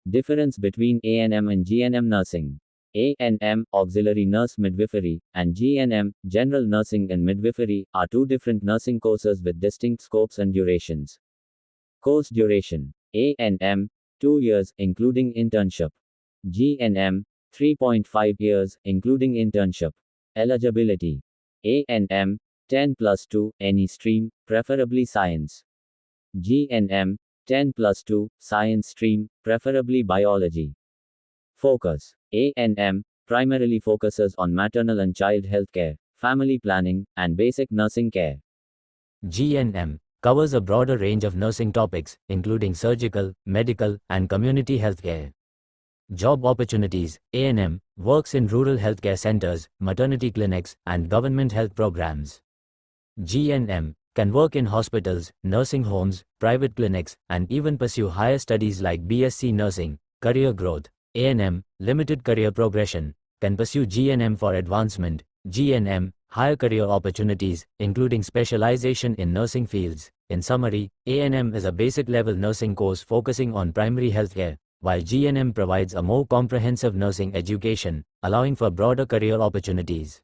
Difference between ANM and GNM nursing. ANM, auxiliary nurse midwifery, and GNM, general nursing and midwifery, are two different nursing courses with distinct scopes and durations. Course duration. ANM, 2 years, including internship. GNM, 3.5 years, including internship. Eligibility. ANM, 10+2, any stream, preferably science. GNM, 10+2, science stream, preferably biology. Focus. ANM primarily focuses on maternal and child health care, family planning, and basic nursing care. GNM covers a broader range of nursing topics, including surgical, medical, and community healthcare. Job opportunities. ANM works in rural healthcare centers, maternity clinics, and government health programs. GNM can work in hospitals, nursing homes, private clinics, and even pursue higher studies like BSc nursing. Career growth. ANM, limited career progression, can pursue GNM for advancement. GNM, higher career opportunities, including specialization in nursing fields. In summary, ANM is a basic level nursing course focusing on primary healthcare, while GNM provides a more comprehensive nursing education, allowing for broader career opportunities.